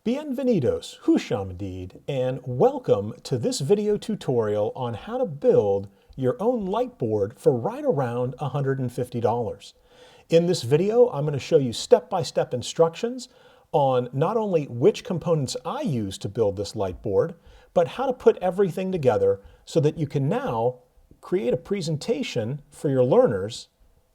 Bienvenidos, Hushamdid, and welcome to this video tutorial on how to build your own Lightboard for right around $150. In this video, I'm going to show you step-by-step instructions on not only which components I use to build this Lightboard, but how to put everything together so that you can now create a presentation for your learners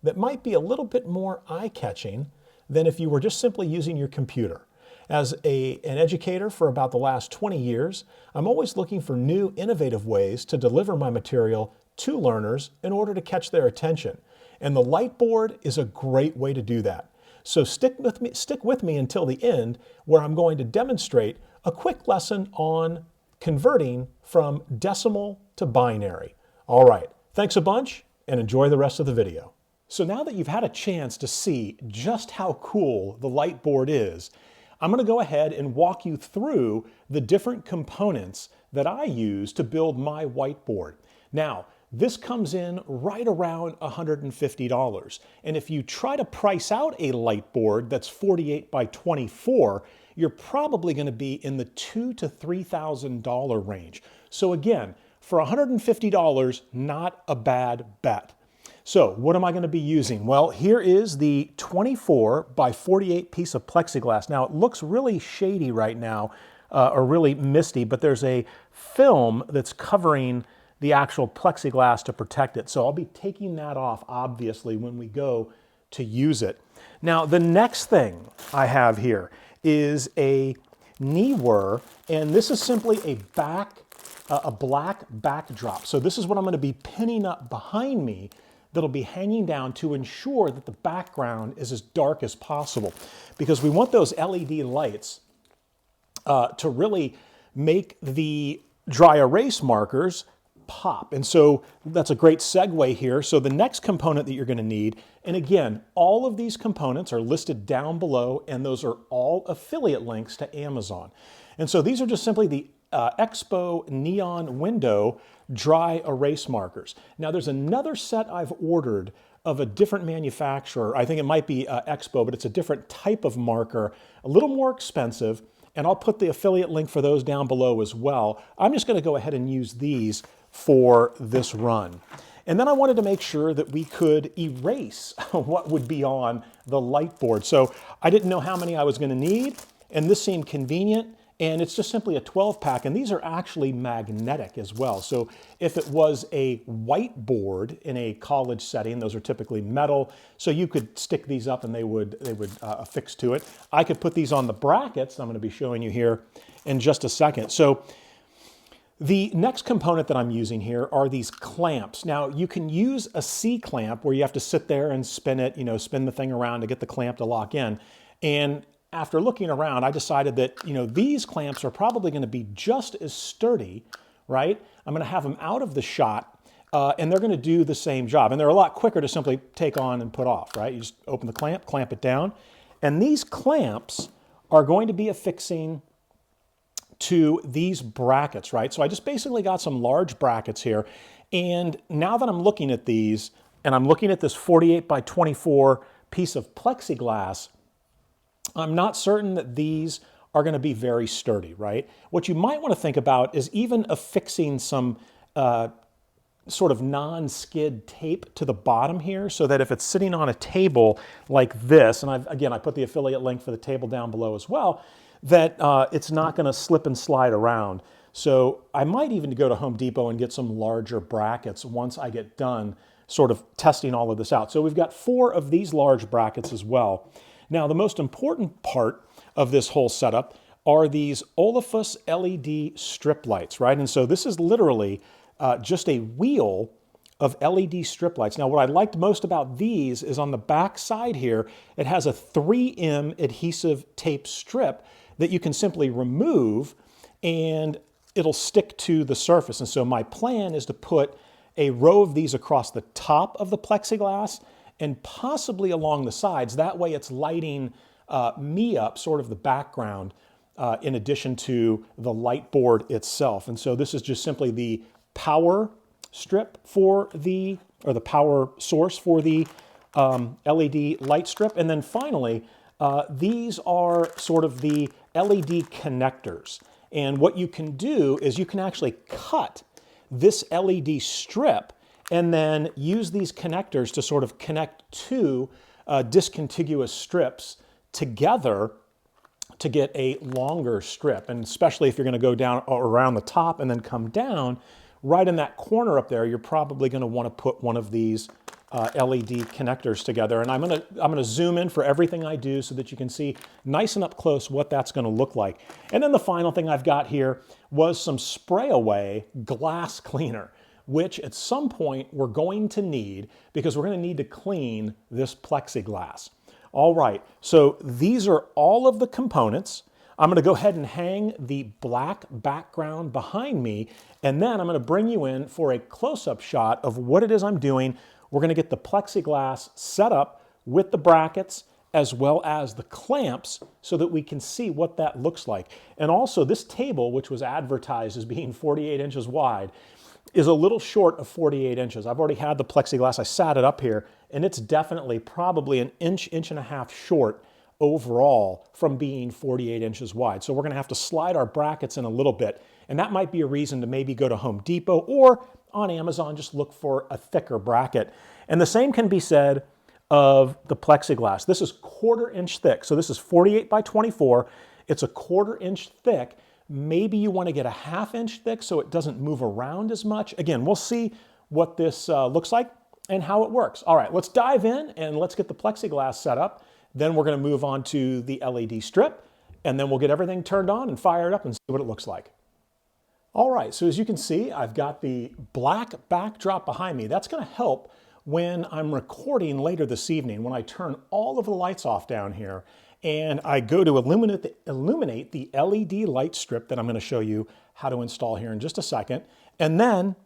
that might be a little bit more eye-catching than if you were just simply using your computer. As an educator for about the last 20 years, I'm always looking for new, innovative ways to deliver my material to learners in order to catch their attention. And the Lightboard is a great way to do that. So stick with me until the end, where I'm going to demonstrate a quick lesson on converting from decimal to binary. All right, thanks a bunch and enjoy the rest of the video. So now that you've had a chance to see just how cool the Lightboard is, I'm going to go ahead and walk you through the different components that I use to build my whiteboard. Now, this comes in right around $150. And if you try to price out a Lightboard that's 48 by 24, you're probably going to be in the $2,000 to $3,000 range. So again, for $150, not a bad bet. So what am I going to be using? Well, here is the 24 by 48 piece of plexiglass. Now it looks really shady right now, or really misty, but there's a film that's covering the actual plexiglass to protect it. So I'll be taking that off, obviously, when we go to use it. Now the next thing I have here is a knee whir, and this is simply a black backdrop. So this is what I'm going to be pinning up behind me that'll be hanging down to ensure that the background is as dark as possible, because we want those LED lights to really make the dry erase markers pop. And so that's a great segue here. So the next component that you're going to need, and again, all of these components are listed down below, and those are all affiliate links to Amazon. And so these are just simply the Expo Neon Window dry erase markers. Now there's another set I've ordered of a different manufacturer. I think it might be Expo, but it's a different type of marker, a little more expensive, and I'll put the affiliate link for those down below as well. I'm just going to go ahead and use these for this run. And then I wanted to make sure that we could erase what would be on the Lightboard. So I didn't know how many I was going to need, and this seemed convenient. And it's just simply a 12-pack, and these are actually magnetic as well. So if it was a whiteboard in a college setting, those are typically metal, so you could stick these up and they would affix to it. I could put these on the brackets. I'm going to be showing you here in just a second. So the next component that I'm using here are these clamps. Now you can use a C-clamp where you have to sit there and spin it, spin the thing around to get the clamp to lock in. And after looking around, I decided that, these clamps are probably going to be just as sturdy, right? I'm going to have them out of the shot, and they're going to do the same job. And they're a lot quicker to simply take on and put off, right? You just open the clamp it down. And these clamps are going to be affixing to these brackets, right? So I just basically got some large brackets here. And now that I'm looking at these, and I'm looking at this 48 by 24 piece of plexiglass, I'm not certain that these are going to be very sturdy, right? What you might want to think about is even affixing some sort of non-skid tape to the bottom here, so that if it's sitting on a table like this, and I put the affiliate link for the table down below as well, that it's not going to slip and slide around. So I might even go to Home Depot and get some larger brackets once I get done sort of testing all of this out. So we've got 4 of these large brackets as well. Now, the most important part of this whole setup are these Olympus LED strip lights, right? And so this is literally just a wheel of LED strip lights. Now, what I liked most about these is on the back side here, it has a 3M adhesive tape strip that you can simply remove and it'll stick to the surface. And so my plan is to put a row of these across the top of the plexiglass and possibly along the sides. That way it's lighting me up, sort of the background, in addition to the Lightboard itself. And so this is just simply the power strip for the power source for the LED light strip. And then finally, these are sort of the LED connectors. And what you can do is you can actually cut this LED strip and then use these connectors to sort of connect two discontiguous strips together to get a longer strip. And especially if you're going to go down around the top and then come down, right in that corner up there, you're probably going to want to put one of these LED connectors together. And I'm gonna zoom in for everything I do so that you can see nice and up close what that's going to look like. And then the final thing I've got here was some spray away glass cleaner, which at some point we're going to need because we're going to need to clean this plexiglass. All right, so these are all of the components. I'm going to go ahead and hang the black background behind me, and then I'm going to bring you in for a close-up shot of what it is I'm doing. We're going to get the plexiglass set up with the brackets as well as the clamps so that we can see what that looks like. And also this table, which was advertised as being 48 inches wide, is a little short of 48 inches. I've already had the plexiglass, I sat it up here, and it's definitely probably an inch, inch and a half short overall from being 48 inches wide. So we're going to have to slide our brackets in a little bit, and that might be a reason to maybe go to Home Depot or on Amazon, just look for a thicker bracket. And the same can be said of the plexiglass. This is 1/4 inch thick. So this is 48 by 24. It's a 1/4 inch thick. Maybe you want to get a 1/2 inch thick so it doesn't move around as much. Again, we'll see what this looks like and how it works. All right, let's dive in and let's get the plexiglass set up. Then we're going to move on to the LED strip, and then we'll get everything turned on and fired up and see what it looks like. All right, so as you can see, I've got the black backdrop behind me. That's going to help when I'm recording later this evening, when I turn all of the lights off down here and I go to illuminate the LED light strip that I'm going to show you how to install here in just a second. And then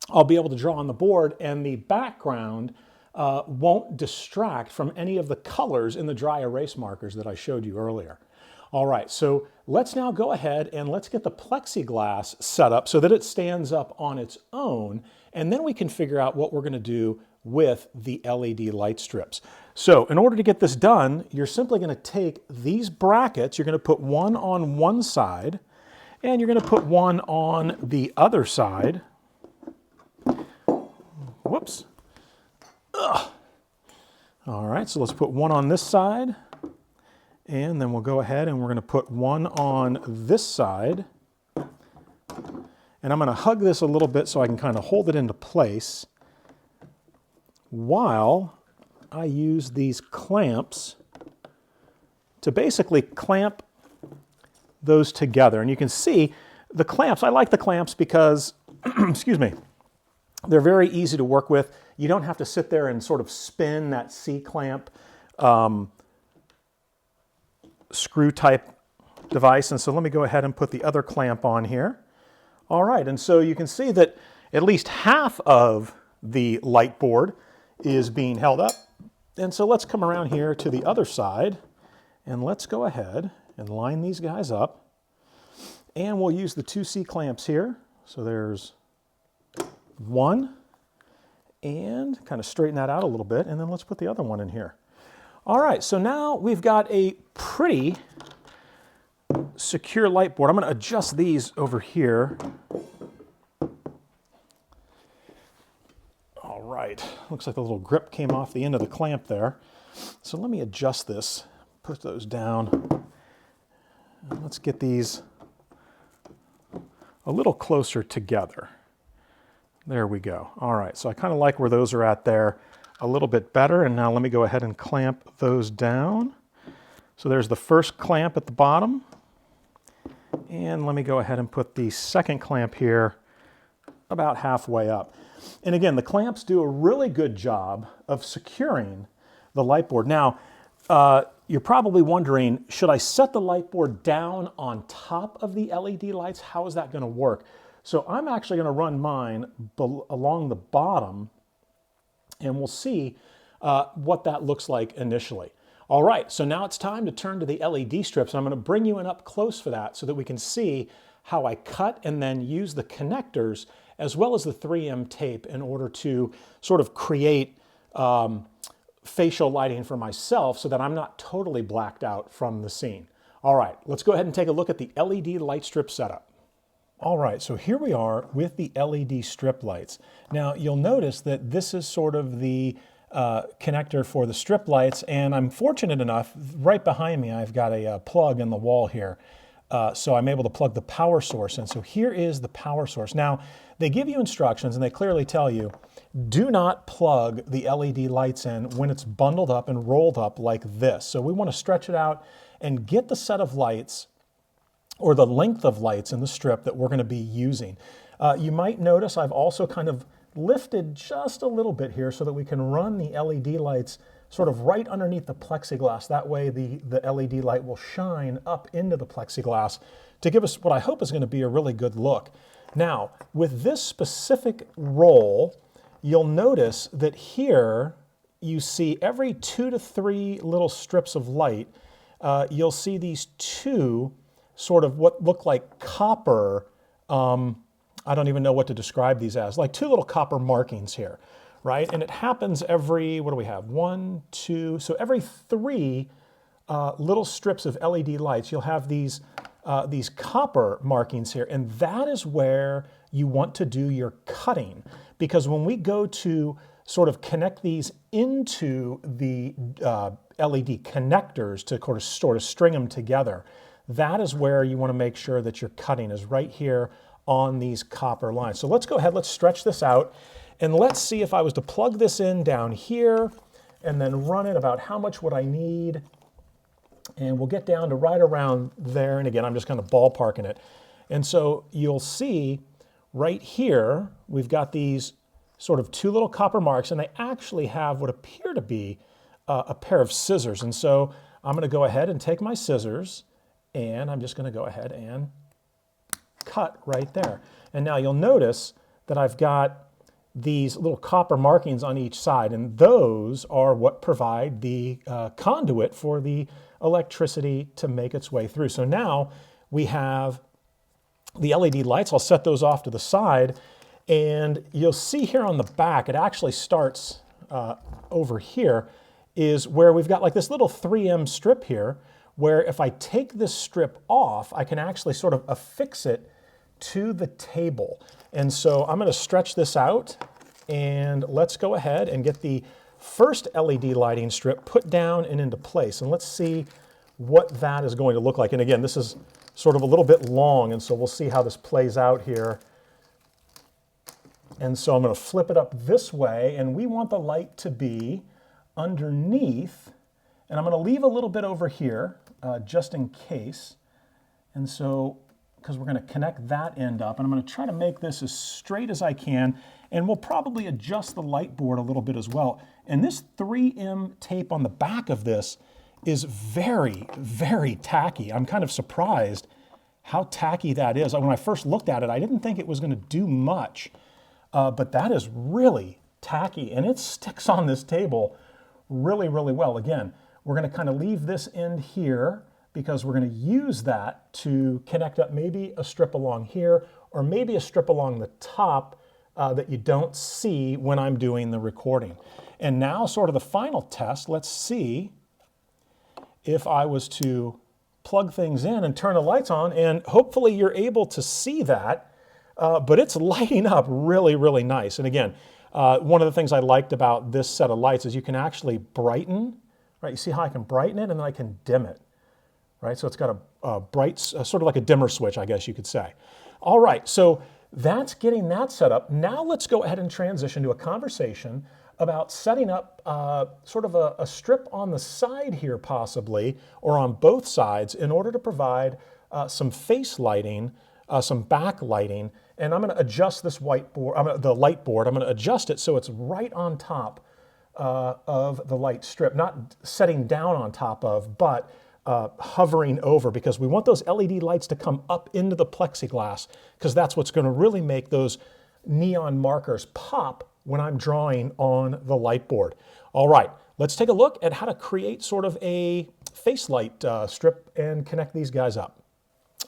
I'll be able to draw on the board, and the background won't distract from any of the colors in the dry erase markers that I showed you earlier. All right, so let's now go ahead and let's get the plexiglass set up so that it stands up on its own, and then we can figure out what we're going to do with the LED light strips. So in order to get this done, you're simply going to take these brackets, you're going to put one on one side, and you're going to put one on the other side. Whoops. Ugh. All right, so let's put one on this side. And then we'll go ahead and we're going to put one on this side. And I'm going to hug this a little bit so I can kind of hold it into place while I use these clamps to basically clamp those together. And you can see the clamps, I like the clamps because, excuse me, they're very easy to work with. You don't have to sit there and sort of spin that C-clamp screw type device. And so let me go ahead and put the other clamp on here. All right, and so you can see that at least half of the light board is being held up. And so let's come around here to the other side and let's go ahead and line these guys up. And we'll use the 2 C-clamps here. So there's one, and kind of straighten that out a little bit, and then let's put the other one in here. All right, so now we've got a pretty secure light board. I'm going to adjust these over here. All right, looks like the little grip came off the end of the clamp there. So let me adjust this, put those down. And let's get these a little closer together. There we go. All right, so I kind of like where those are at there a little bit better. And now let me go ahead and clamp those down. So there's the first clamp at the bottom. And let me go ahead and put the second clamp here about halfway up. And again, the clamps do a really good job of securing the light board. Now, you're probably wondering, should I set the light board down on top of the LED lights? How is that going to work? So I'm actually going to run mine along the bottom, and we'll see what that looks like initially. All right, so now it's time to turn to the LED strips. I'm going to bring you in up close for that so that we can see how I cut and then use the connectors as well as the 3M tape in order to sort of create facial lighting for myself so that I'm not totally blacked out from the scene. All right, let's go ahead and take a look at the LED light strip setup. All right, so here we are with the LED strip lights. Now you'll notice that this is sort of the connector for the strip lights, and I'm fortunate enough, right behind me I've got a plug in the wall here. So I'm able to plug the power source in. So here is the power source. Now, they give you instructions and they clearly tell you, do not plug the LED lights in when it's bundled up and rolled up like this. So we want to stretch it out and get the set of lights or the length of lights in the strip that we're going to be using. You might notice I've also kind of lifted just a little bit here so that we can run the LED lights sort of right underneath the plexiglass. That way the LED light will shine up into the plexiglass to give us what I hope is going to be a really good look. Now, with this specific roll, you'll notice that here you see every 2 to 3 little strips of light, you'll see these two sort of what look like copper, I don't even know what to describe these as, like 2 little copper markings here, right? And it happens every, what do we have? 1, 2, so every 3 little strips of LED lights, you'll have these copper markings here, and that is where you want to do your cutting. Because when we go to sort of connect these into the LED connectors to sort of string them together, that is where you want to make sure that your cutting is right here on these copper lines. So let's go ahead, let's stretch this out, and let's see if I was to plug this in down here and then run it, about how much would I need. And we'll get down to right around there, and again, I'm just kind of ballparking it. And so you'll see right here, we've got these sort of 2 little copper marks, and they actually have what appear to be a pair of scissors. And so I'm going to go ahead and take my scissors, and I'm just going to go ahead and cut right there. And now you'll notice that I've got these little copper markings on each side, and those are what provide the conduit for the electricity to make its way through. So now we have the LED lights. I'll set those off to the side, and you'll see here on the back, it actually starts over here, is where we've got like this little 3M strip here, where if I take this strip off, I can actually sort of affix it to the table. And so I'm going to stretch this out, and let's go ahead and get the first LED lighting strip put down and into place. And let's see what that is going to look like. And again, this is sort of a little bit long, and so we'll see how this plays out here. And so I'm going to flip it up this way, and we want the light to be underneath. And I'm going to leave a little bit over here just in case. And so, because we're going to connect that end up, and I'm going to try to make this as straight as I can, and we'll probably adjust the light board a little bit as well. And this 3M tape on the back of this is very, very tacky. I'm kind of surprised how tacky that is. When I first looked at it, I didn't think it was going to do much, but that is really tacky, and it sticks on this table really, really well. Again, we're going to kind of leave this end here because we're going to use that to connect up maybe a strip along here, or maybe a strip along the top that you don't see when I'm doing the recording. And now sort of the final test, let's see if I was to plug things in and turn the lights on, and hopefully you're able to see that, but it's lighting up really, really nice. And again, one of the things I liked about this set of lights is you can actually brighten, right? You see how I can brighten it and then I can dim it, right? So it's got a bright, sort of like a dimmer switch, I guess you could say. All right, so that's getting that set up. Now let's go ahead and transition to a conversation about setting up sort of a strip on the side here possibly, or on both sides, in order to provide some face lighting, some back lighting. And I'm going to adjust this whiteboard, the light board. I'm going to adjust it so it's right on top of the light strip, not setting down on top of, but hovering over, because we want those LED lights to come up into the plexiglass, because that's what's going to really make those neon markers pop when I'm drawing on the light board. All right, let's take a look at how to create sort of a face light strip and connect these guys up.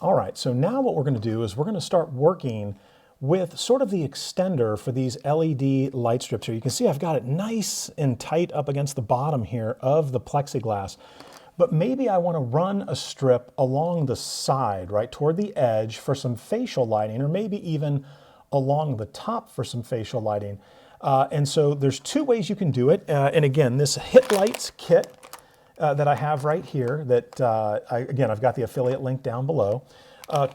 All right, so now what we're going to do is we're going to start working with sort of the extender for these LED light strips here. You can see I've got it nice and tight up against the bottom here of the plexiglass. but maybe I want to run a strip along the side, right, toward the edge for some facial lighting, or maybe even along the top for some facial lighting. And so there's two ways you can do it. And again, this Hit Lights kit that I have right here, that again, I've got the affiliate link down below,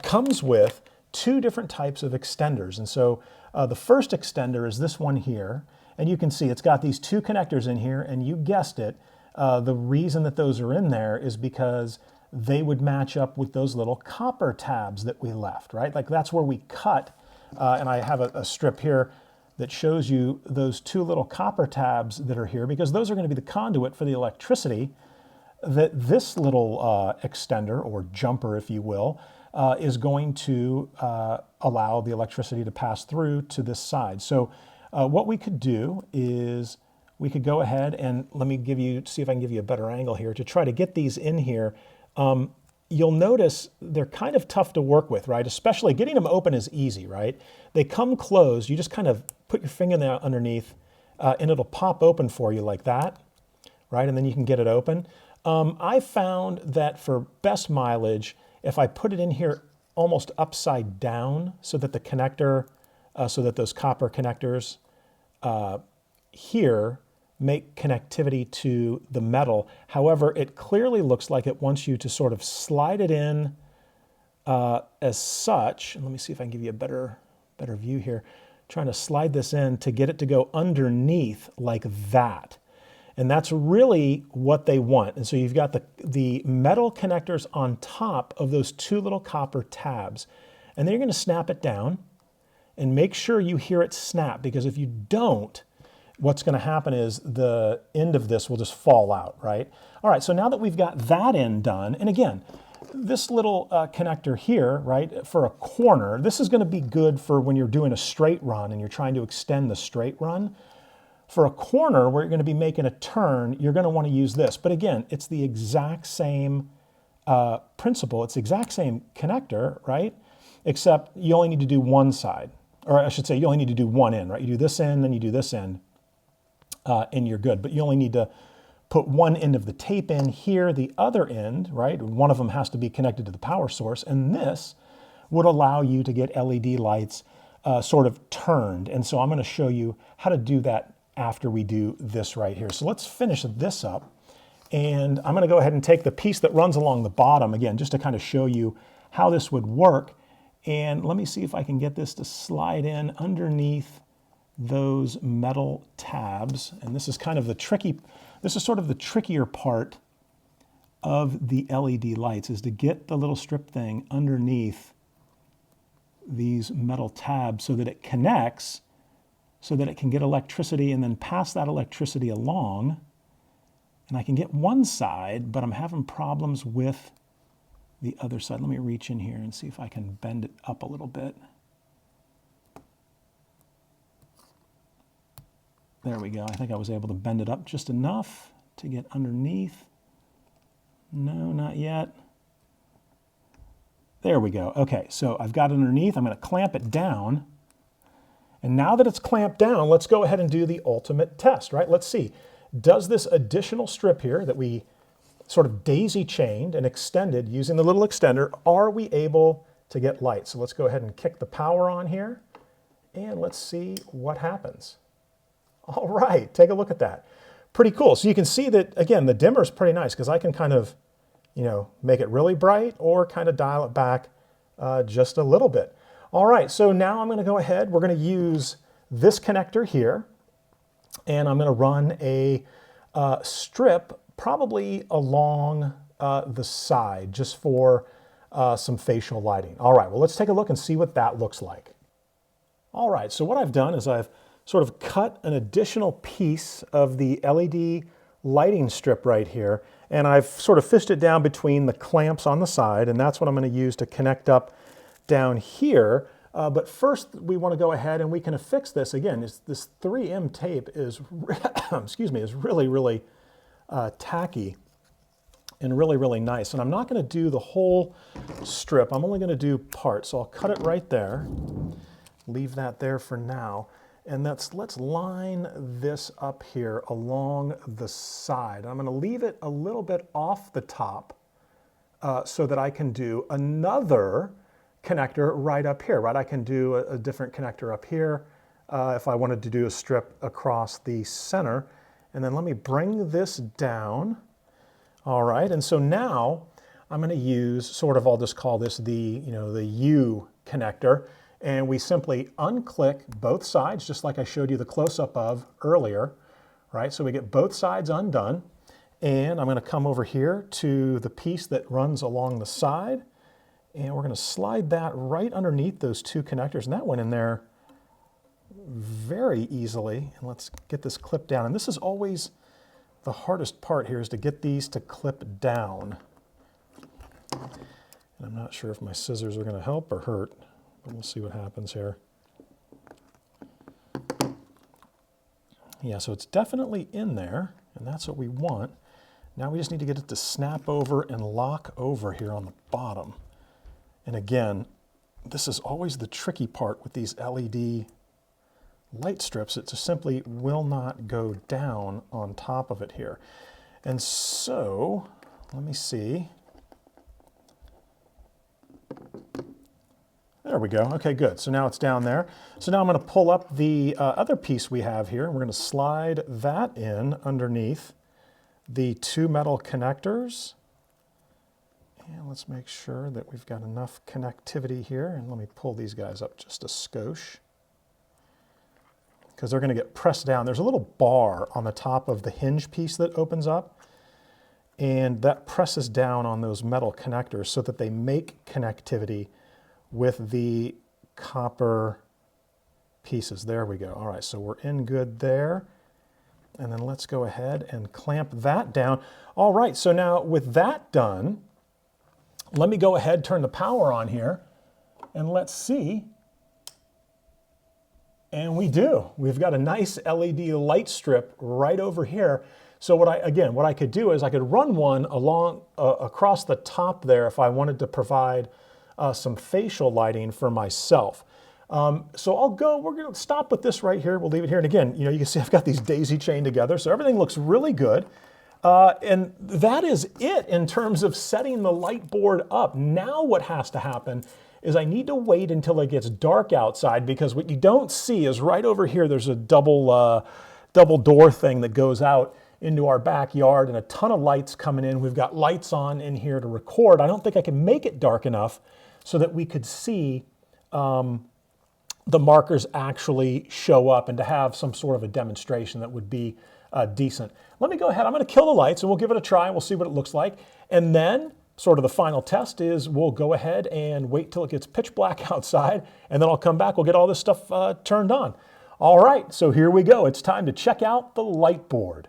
comes with two different types of extenders. And so the first extender is this one here, and you can see it's got these two connectors in here, and you guessed it, the reason that those are in there is because they would match up with those little copper tabs that we left, right? Like that's where we cut, and I have a strip here that shows you those two little copper tabs that are here, because those are going to be the conduit for the electricity that this little extender, or jumper if you will, is going to allow the electricity to pass through to this side. So what we could do is we could go ahead and see if I can give you a better angle here to try to get these in here. You'll notice they're kind of tough to work with, right? Especially getting them open is easy, right? They come closed. You just kind of put your finger there underneath and it'll pop open for you like that, right? And then you can get it open. I found that for best mileage, if I put it in here almost upside down so that the connector, so that those copper connectors here make connectivity to the metal. However, it clearly looks like it wants you to sort of slide it in as such. And let me see if I can give you a better view here. Trying to slide this in to get it to go underneath like that. And that's really what they want. And so you've got the metal connectors on top of those two little copper tabs. And then you're going to snap it down and make sure you hear it snap, because if you don't, what's going to happen is the end of this will just fall out, right? All right, so now that we've got that end done, and again, this little connector here, right, for a corner, this is going to be good for when you're doing a straight run and you're trying to extend the straight run. For a corner where you're going to be making a turn, you're going to want to use this. But again, it's the exact same principle. It's the exact same connector, right? Except you only need to do one side. Or I should say, you only need to do one end, right? You do this end, then you do this end, and you're good. But you only need to put one end of the tape in here, the other end, right? One of them has to be connected to the power source, and this would allow you to get LED lights sort of turned. And so I'm going to show you how to do that after we do this right here. So let's finish this up. And I'm going to go ahead and take the piece that runs along the bottom, again, just to kind of show you how this would work. And let me see if I can get this to slide in underneath those metal tabs. And this is kind of this is sort of the trickier part of the LED lights, is to get the little strip thing underneath these metal tabs so that it connects, so that it can get electricity and then pass that electricity along. And I can get one side, but I'm having problems with the other side. Let me reach in here and see if I can bend it up a little bit. There we go. I think I was able to bend it up just enough to get underneath. No, not yet. There we go. Okay, so I've got it underneath. I'm going to clamp it down. And now that it's clamped down, let's go ahead and do the ultimate test, right? Let's see. Does this additional strip here that we sort of daisy chained and extended using the little extender, are we able to get light? So let's go ahead and kick the power on here, and let's see what happens. All right, take a look at that. Pretty cool. So you can see that, again, the dimmer is pretty nice because I can kind of, make it really bright or kind of dial it back just a little bit. All right, so now I'm going to go ahead. We're going to use this connector here, and I'm going to run a strip probably along the side just for some facial lighting. All right, well, let's take a look and see what that looks like. All right, so what I've done is I've sort of cut an additional piece of the LED lighting strip right here, and I've sort of fished it down between the clamps on the side, and that's what I'm going to use to connect up down here. But first we want to go ahead and we can affix this. Again, this 3M tape is, excuse me, is really, really tacky and really, really nice. And I'm not going to do the whole strip. I'm only going to do parts. So I'll cut it right there, leave that there for now. And let's line this up here along the side. I'm going to leave it a little bit off the top so that I can do another connector right up here, right? I can do a different connector up here if I wanted to do a strip across the center. And then let me bring this down. All right, and so now I'm going to use sort of, I'll just call this the U connector. And we simply unclick both sides, just like I showed you the close-up of earlier, right? So we get both sides undone. And I'm going to come over here to the piece that runs along the side. And we're going to slide that right underneath those two connectors. And that went in there very easily. And let's get this clip down. And this is always the hardest part here, is to get these to clip down. And I'm not sure if my scissors are going to help or hurt. We'll see what happens here. Yeah, so it's definitely in there, and that's what we want. Now we just need to get it to snap over and lock over here on the bottom. And again, this is always the tricky part with these LED light strips. It just simply will not go down on top of it here. And so, let me see. There we go. Okay, good. So now it's down there. So now I'm going to pull up the other piece we have here. We're going to slide that in underneath the two metal connectors. And let's make sure that we've got enough connectivity here. And let me pull these guys up just a skosh, because they're going to get pressed down. There's a little bar on the top of the hinge piece that opens up, and that presses down on those metal connectors so that they make connectivity with the copper pieces. There we go. All right, so we're in good there. And then let's go ahead and clamp that down. All right, so now with that done, let me go ahead, turn the power on here, and let's see. And we do. We've got a nice LED light strip right over here. So what I could do is I could run one along across the top there if I wanted to provide some facial lighting for myself. So we're going to stop with this right here. We'll leave it here. And again, you can see I've got these daisy chained together, so everything looks really good. And that is it in terms of setting the light board up. Now what has to happen is I need to wait until it gets dark outside, because what you don't see is right over here there's a double door thing that goes out into our backyard, and a ton of lights coming in. We've got lights on in here to record. I don't think I can make it dark enough so that we could see the markers actually show up, and to have some sort of a demonstration that would be decent. Let me go ahead. I'm going to kill the lights and we'll give it a try. We'll see what it looks like. And then sort of the final test is we'll go ahead and wait till it gets pitch black outside, and then I'll come back. We'll get all this stuff turned on. All right, so here we go. It's time to check out the light board.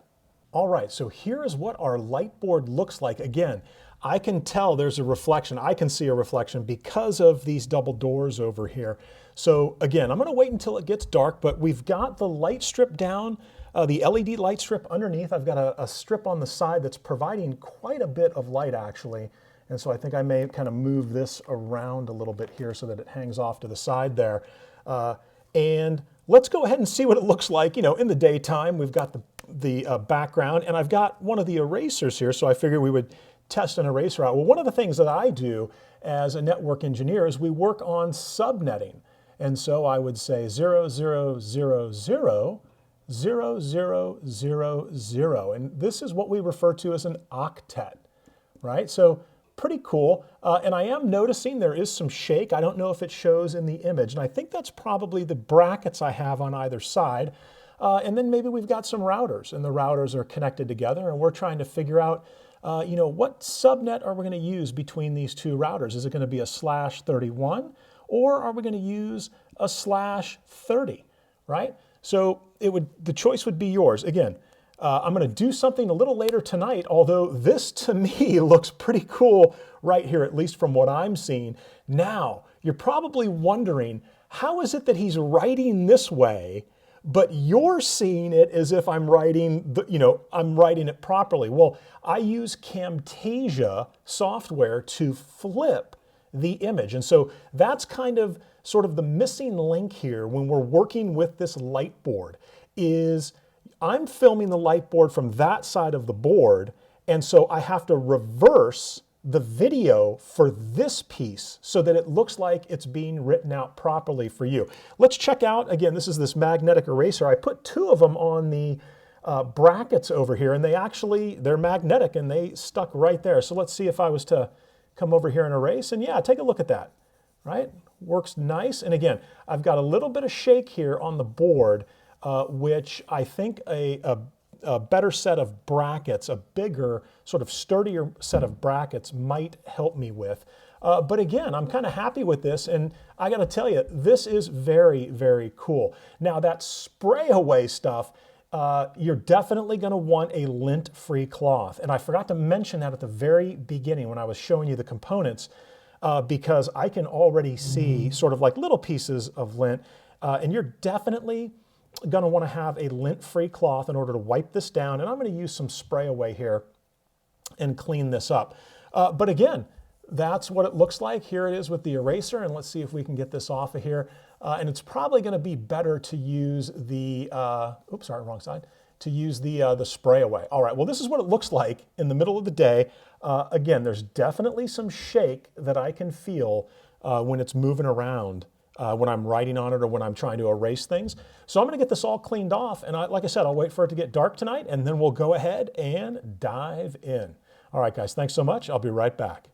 All right, so here is what our light board looks like. Again, I can tell there's a reflection. I can see a reflection because of these double doors over here. So again, I'm going to wait until it gets dark, but we've got the light strip down, the LED light strip underneath. I've got a strip on the side that's providing quite a bit of light actually. And so I think I may kind of move this around a little bit here so that it hangs off to the side there. And let's go ahead and see what it looks like. In the daytime, we've got the background, and I've got one of the erasers here, so I figured we would test an eraser out. Well, one of the things that I do as a network engineer is we work on subnetting. And so I would say 0, 0, 0, 0, 0, 0, 0, 0. And this is what we refer to as an octet, right? So pretty cool. And I am noticing there is some shake. I don't know if it shows in the image. And I think that's probably the brackets I have on either side. And then maybe we've got some routers, and the routers are connected together, and we're trying to figure out what subnet are we going to use between these two routers? Is it going to be a /31, or are we going to use a /30, right? So the choice would be yours. Again, I'm going to do something a little later tonight, although this to me looks pretty cool right here, at least from what I'm seeing. Now, you're probably wondering, how is it that he's writing this way, but you're seeing it as if I'm writing, I'm writing it properly? Well, I use Camtasia software to flip the image. And so that's kind of sort of the missing link here when we're working with this Lightboard is I'm filming the Lightboard from that side of the board, and so I have to reverse the video for this piece so that it looks like it's being written out properly for you. Let's check out, again, this is this magnetic eraser. I put two of them on the brackets over here, and they're magnetic and they stuck right there. So let's see if I was to come over here and erase, and yeah, take a look at that, right? Works nice. And again, I've got a little bit of shake here on the board, which I think a better set of brackets, a bigger, sort of sturdier set of brackets might help me with. But again, I'm kind of happy with this, and I got to tell you, this is very, very cool. Now that spray away stuff, you're definitely going to want a lint-free cloth. And I forgot to mention that at the very beginning when I was showing you the components, because I can already see sort of like little pieces of lint, and you're definitely going to want to have a lint-free cloth in order to wipe this down. And I'm going to use some spray away here and clean this up. But again, that's what it looks like. Here it is with the eraser, and let's see if we can get this off of here. And it's probably going to be better to use the, oops, sorry, wrong side, to use the spray away. All right, well, this is what it looks like in the middle of the day. Again, there's definitely some shake that I can feel when it's moving around, when I'm writing on it or when I'm trying to erase things. So I'm going to get this all cleaned off, and like I said, I'll wait for it to get dark tonight, and then we'll go ahead and dive in. All right, guys, thanks so much. I'll be right back.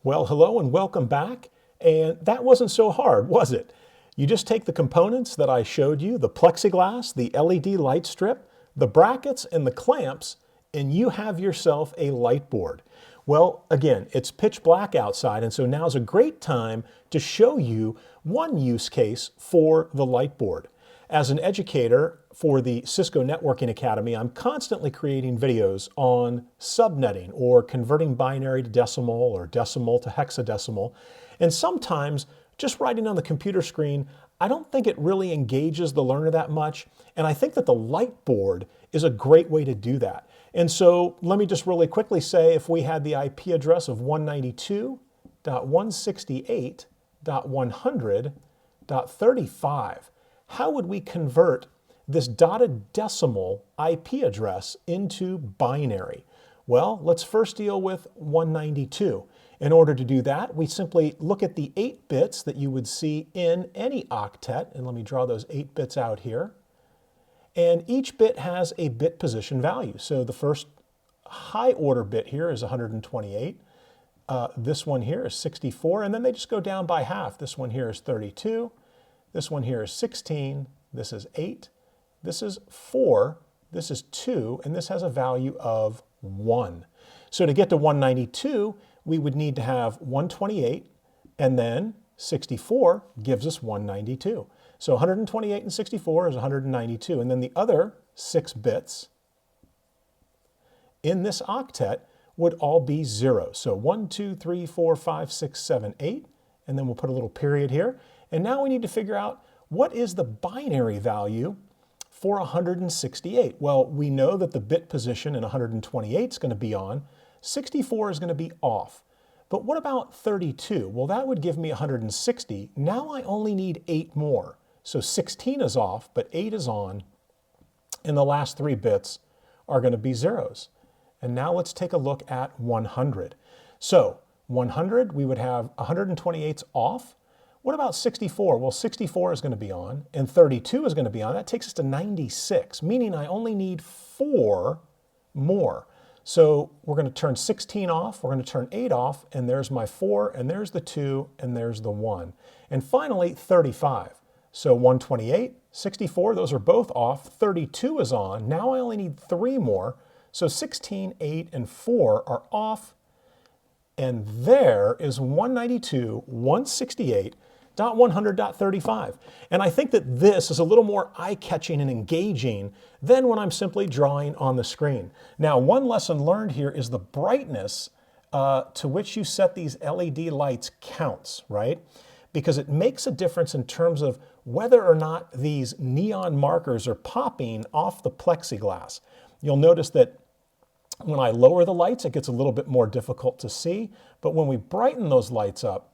Well, hello and welcome back. And that wasn't so hard, was it? You just take the components that I showed you, the plexiglass, the LED light strip, the brackets, and the clamps, and you have yourself a Lightboard. Well, again, it's pitch black outside, and so now's a great time to show you one use case for the Lightboard. As an educator for the Cisco Networking Academy, I'm constantly creating videos on subnetting or converting binary to decimal or decimal to hexadecimal. And sometimes just writing on the computer screen, I don't think it really engages the learner that much. And I think that the Lightboard is a great way to do that. And so let me just really quickly say, if we had the IP address of 192.168.100.35, how would we convert this dotted decimal IP address into binary? Well, let's first deal with 192. In order to do that, we simply look at the 8 bits that you would see in any octet, and let me draw those 8 bits out here. And each bit has a bit position value. So the first high order bit here is 128. This one here is 64, and then they just go down by half. This one here is 32. This one here is 16, this is 8, this is 4, this is 2, and this has a value of 1. So to get to 192, we would need to have 128, and then 64 gives us 192. So 128 and 64 is 192, and then the other 6 bits in this octet would all be 0. So 1, 2, 3, 4, 5, 6, 7, 8, and then we'll put a little period here. And now we need to figure out what is the binary value for 168. Well, we know that the bit position in 128 is going to be on. 64 is going to be off. But what about 32? Well, that would give me 160. Now I only need 8 more. So 16 is off, but 8 is on. And the last 3 bits are going to be zeros. And now let's take a look at 100. So 100, we would have 128's off. What about 64? Well, 64 is going to be on, and 32 is going to be on. That takes us to 96, meaning I only need 4 more. So we're going to turn 16 off, we're going to turn 8 off, and there's my 4, and there's the 2, and there's the 1. And finally, 35. So 128, 64, those are both off. 32 is on. Now I only need 3 more. So 16, 8, and 4 are off. And there is 192, 168.100.35. And I think that this is a little more eye-catching and engaging than when I'm simply drawing on the screen. Now, one lesson learned here is the brightness to which you set these LED lights counts, right? Because it makes a difference in terms of whether or not these neon markers are popping off the plexiglass. You'll notice that when I lower the lights, it gets a little bit more difficult to see, but when we brighten those lights up,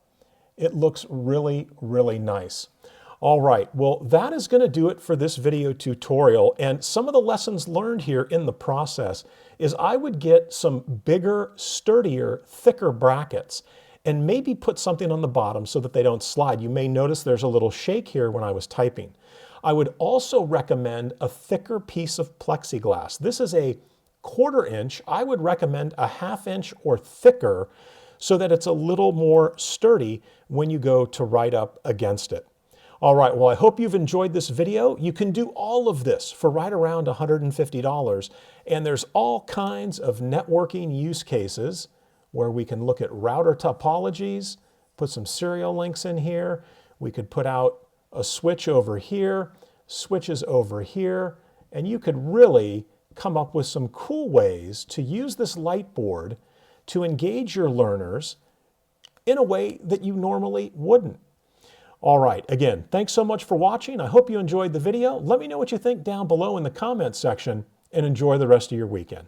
It looks really, really nice. All right, well, that is going to do it for this video tutorial. And some of the lessons learned here in the process is I would get some bigger, sturdier, thicker brackets and maybe put something on the bottom so that they don't slide. You may notice there's a little shake here when I was typing. I would also recommend a thicker piece of plexiglass. This is a 1/4 inch. I would recommend a 1/2 inch or thicker so that it's a little more sturdy when you go to write up against it. All right, well, I hope you've enjoyed this video. You can do all of this for right around $150, and there's all kinds of networking use cases where we can look at router topologies, put some serial links in here. We could put out a switch over here, switches over here, and you could really come up with some cool ways to use this Lightboard to engage your learners in a way that you normally wouldn't. All right, again, thanks so much for watching. I hope you enjoyed the video. Let me know what you think down below in the comments section, and enjoy the rest of your weekend.